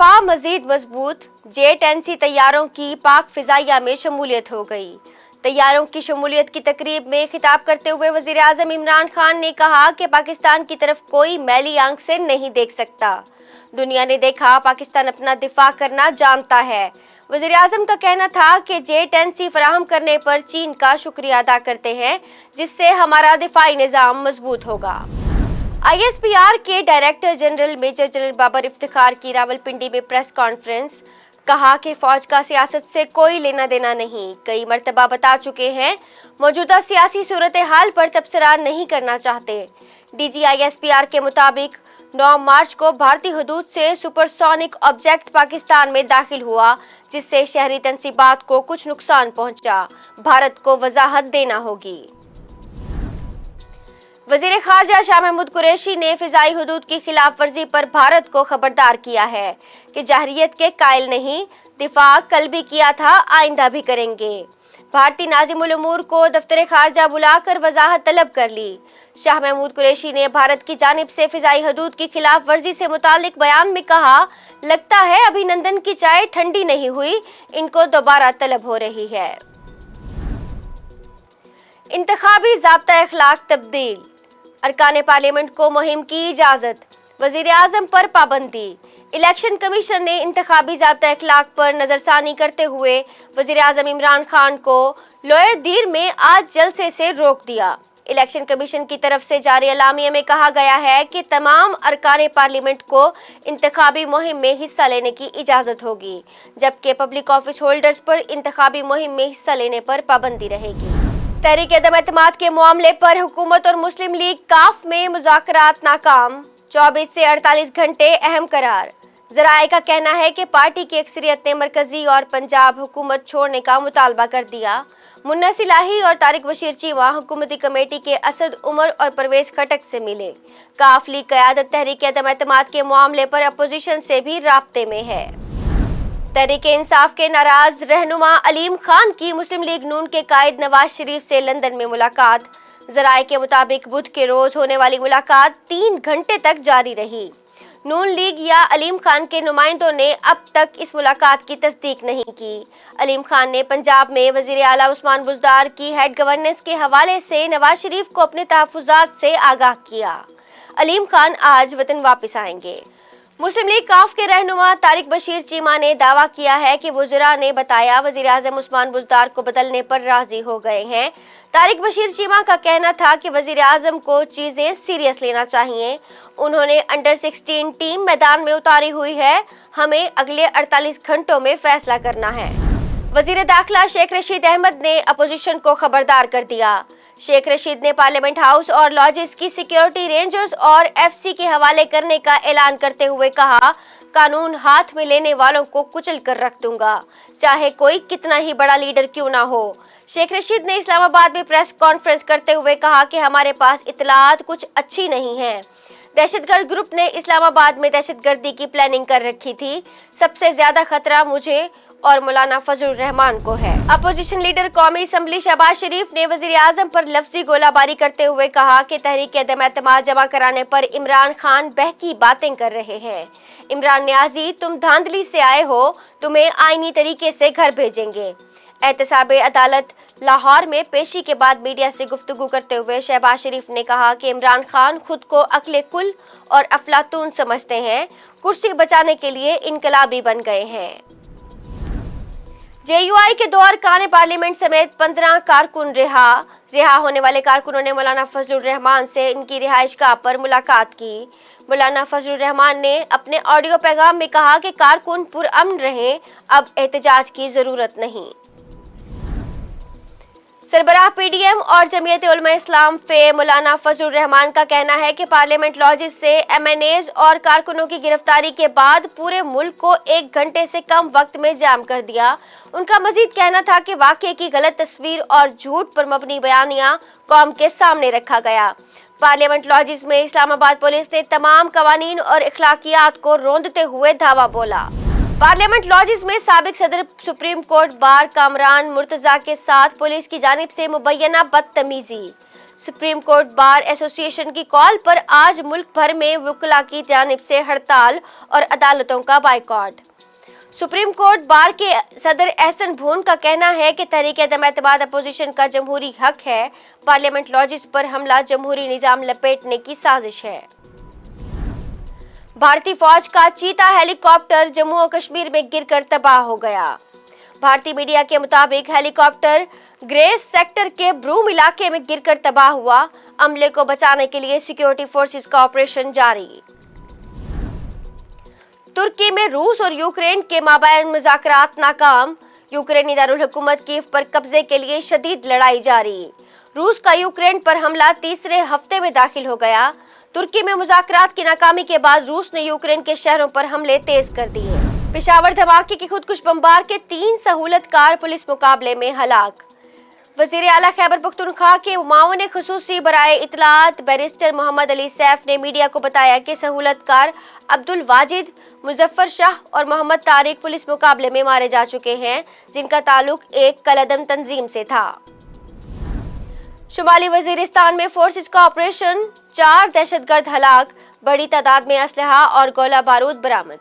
दफा मजीद मजबूत, J-10C तैयारों की पाक फिजाइया में शमूलियत हो गई। तैयारों की शमूलियत की तकरीब में खिताब करते हुए वजीर आजम इमरान खान ने कहा कि पाकिस्तान की तरफ कोई मैली आंख से नहीं देख सकता। दुनिया ने देखा, पाकिस्तान अपना दिफा करना जानता है। वजीर आजम का कहना था कि J-10C फराहम करने पर चीन का शुक्रिया अदा करते हैं, जिससे हमारा दिफाई निज़ाम मजबूत होगा। ISPR के director general major general Babar Iftikhar की रावलपिंडी में प्रेस कॉन्फ्रेंस, कहा कि फौज का सियासत से कोई लेना देना नहीं। कई मर्तबा बता चुके हैं, मौजूदा सियासी सूरत हाल पर तबसरा नहीं करना चाहते। DG ISPR के मुताबिक 9 मार्च को भारतीय हदूद से सुपरसोनिक ऑब्जेक्ट पाकिस्तान में दाखिल हुआ, जिससे शहरी तनसीबात को कुछ नुकसान पहुंचा। भारत को वजाहत देना होगी। वजीर खारजा शाह महमूद कुरैशी ने फिजाई हदूद की खिलाफ वर्जी पर भारत को खबरदार किया है कि जहरियत के कायल नहीं, दिफा कल भी किया था, आइंदा भी करेंगे। भारतीय नाज़िमुल उमूर को दफ्तर खारजा बुलाकर वजाहत तलब कर ली। शाह महमूद कुरैशी ने भारत की जानिब से फिजाई हदूद की खिलाफ वर्जी से मुतालिक बयान में कहा, लगता है अभिनंदन की चाय ठंडी नहीं हुई, इनको दोबारा तलब हो रही है। इंतखाबी ज़ाब्ता अखलाक तब्दील, अरकान पार्लियामेंट को मुहिम की इजाजत, वजीर आजम पर पाबंदी। इलेक्शन कमीशन ने इंतखाबी ज़ाब्ता अखलाक पर नजरसानी करते हुए वजीर आजम इमरान खान को लोअर दीर में आज जलसे से रोक दिया। इलेक्शन कमीशन की तरफ से जारी एलामिया में कहा गया है कि तमाम अरकान पार्लियामेंट को इंतखाबी मुहिम में हिस्सा लेने की इजाजत होगी, जबकि पब्लिक ऑफिस होल्डर्स पर इंतखाबी मुहिम में हिस्सा लेने पर पाबंदी रहेगी। तहरीक-ए-अदम-ए-एतमाद के मामले पर हुकूमत और मुस्लिम लीग काफ में मुज़ाकरात नाकाम, 24 से 48 घंटे अहम करार। ज़राए का कहना है कि पार्टी की अक्सरियत ने मरकजी और पंजाब हुकूमत छोड़ने का मुतालबा कर दिया। मुन्ना सिलाही और तारिक बशीर चीमा हुकूमती कमेटी के असद उमर और परवेज खटक से मिले। काफ लीग क़यादत तहरीक-ए-अदम-ए-एतमाद के मामले पर अपोजिशन से भी राब्ते में है। तहरीक-ए-इंसाफ के नाराज रहनुमा अलीम खान की मुस्लिम लीग नून के कायद नवाज शरीफ से लंदन में मुलाकात। ज़राए के मुताबिक बुध के रोज होने वाली मुलाकात 3 घंटे तक जारी रही। नून लीग या अलीम खान के नुमाइंदों ने अब तक इस मुलाकात की तस्दीक नहीं की। अलीम खान ने पंजाब में वजीर आला उस्मान बुज़दार की हेड गवर्नेंस के हवाले से नवाज शरीफ को अपने तहफ़्फ़ुज़ात से आगाह किया। अलीम खान आज वतन वापस आएंगे। मुस्लिम लीग काफ के रहनुमा तारिक बशीर चीमा ने दावा किया है कि वज़रा ने बताया वज़ीर आज़म उस्मान बुज़दार को बदलने पर राजी हो गए हैं। तारिक बशीर चीमा का कहना था कि वज़ीर आज़म को चीज़ें सीरियस लेना चाहिए। उन्होंने अंडर 16 टीम मैदान में उतारी हुई है, हमें अगले 48 घंटों में फैसला करना है। वज़ीर दाखिला शेख रशीद अहमद ने अपोजिशन को खबरदार कर दिया। शेख रशीद ने पार्लियामेंट हाउस और लॉजेस की सिक्योरिटी रेंजर्स और FC के हवाले करने का ऐलान करते हुए कहा, कानून हाथ में लेने वालों को कुचल कर रख दूंगा, चाहे कोई कितना ही बड़ा लीडर क्यों ना हो। शेख रशीद ने इस्लामाबाद में प्रेस कॉन्फ्रेंस करते हुए कहा कि हमारे पास इत्तलात कुछ अच्छी नहीं है। दहशतगर्द ग्रुप ने इस्लामाबाद में दहशतगर्दी की प्लानिंग कर रखी थी। सबसे ज्यादा खतरा मुझे और मौलाना फजलुर रहमान को है। अपोजिशन लीडर कौमी असम्बली शहबाज शरीफ ने वजीर आजम पर लफ्जी गोलाबारी करते हुए कहा कि तहरीक-ए-अदम-ए-एतमाद जमा कराने पर इमरान खान बहकी बातें कर रहे हैं। इमरान न्याजी, तुम धांधली से आए हो, तुम्हें आईनी तरीके से घर भेजेंगे। एहतसाबे अदालत लाहौर में पेशी के बाद मीडिया से गुफ्तगू करते हुए शहबाज शरीफ ने कहा कि इमरान खान खुद को अक्ले कुल और अफलातून समझते हैं, कुर्सी बचाने के लिए इनकलाबी बन गए हैं। JUI के 2 अरकान पार्लियामेंट समेत 15 कारकुन रिहा होने वाले कारकुनों ने मौलाना फजलुर रहमान से इनकी रिहाइशगाह पर मुलाकात की। मौलाना फजलुर रहमान ने अपने ऑडियो पैगाम में कहा कि कारकुन पुरअमन रहें, अब एहतजाज की जरूरत नहीं। सरबराह PDM और जमीयत उलमा इस्लाम फे मौलाना फजलुर रहमान का कहना है कि पार्लियामेंट लॉजेस से MNAs और कारकुनों की गिरफ्तारी के बाद पूरे मुल्क को 1 घंटे से कम वक्त में जाम कर दिया। उनका मजीद कहना था कि वाक़े की गलत तस्वीर और झूठ पर मबनी बयानियां कौम के सामने रखा गया। पार्लियामेंट लॉजेस में इस्लामाबाद पुलिस ने तमाम कवानीन और इखलाकियात को रोंदते हुए धावा बोला। पार्लियामेंट लॉजेस में साबिक सदर supreme court bar Kamran Murtaza के साथ पुलिस की जानिब से मुबैना बदतमीजी। सुप्रीम कोर्ट बार एसोसिएशन की कॉल पर आज मुल्क भर में वकीलों की जानिब से हड़ताल और अदालतों का बाइकॉट। सुप्रीम कोर्ट बार के सदर एहसन भून का कहना है कि तहरीक अदम एतमाद अपोजिशन का जमहूरी हक है। पार्लियामेंट लॉजिस पर हमला जमहूरी निजाम लपेटने की साजिश है। भारतीय फौज का चीता हेलीकॉप्टर जम्मू और कश्मीर में गिरकर तबाह हो गया। भारतीय मीडिया के मुताबिक हेलीकॉप्टर ग्रेस सेक्टर के ब्रूम इलाके में गिरकर तबाह हुआ। अमले को बचाने के लिए सिक्योरिटी फोर्सेस का ऑपरेशन जारी। तुर्की में रूस और यूक्रेन के माबैन मुज़ाकरात नाकाम। यूक्रेनी दारुल हुकूमत कीव पर कब्जे के लिए शदीद लड़ाई जारी। रूस का यूक्रेन पर हमला तीसरे हफ्ते में दाखिल हो गया। तुर्की में मुज़ाकरात की नाकामी के बाद रूस ने यूक्रेन के शहरों पर हमले तेज कर दिए। पेशावर धमाके की खुदकुश बमबार के 3 सहूलतकार पुलिस मुकाबले में हलाक। वज़ीर आला खैबर पख्तूनख्वा के मुआविन खुसूसी बराए इत्तलात बैरिस्टर मोहम्मद अली सैफ ने मीडिया को बताया कि सहूलतकार अब्दुल वाजिद, मुजफ्फर शाह और मोहम्मद तारिक पुलिस मुकाबले में मारे जा चुके हैं, जिनका ताल्लुक एक कलअदम तंजीम से था। शुमाली वजीरिस्तान में फोर्सेस का ऑपरेशन, 4 दहशतगर्द हलाक, बड़ी तादाद में असलहा और गोला बारूद बरामद।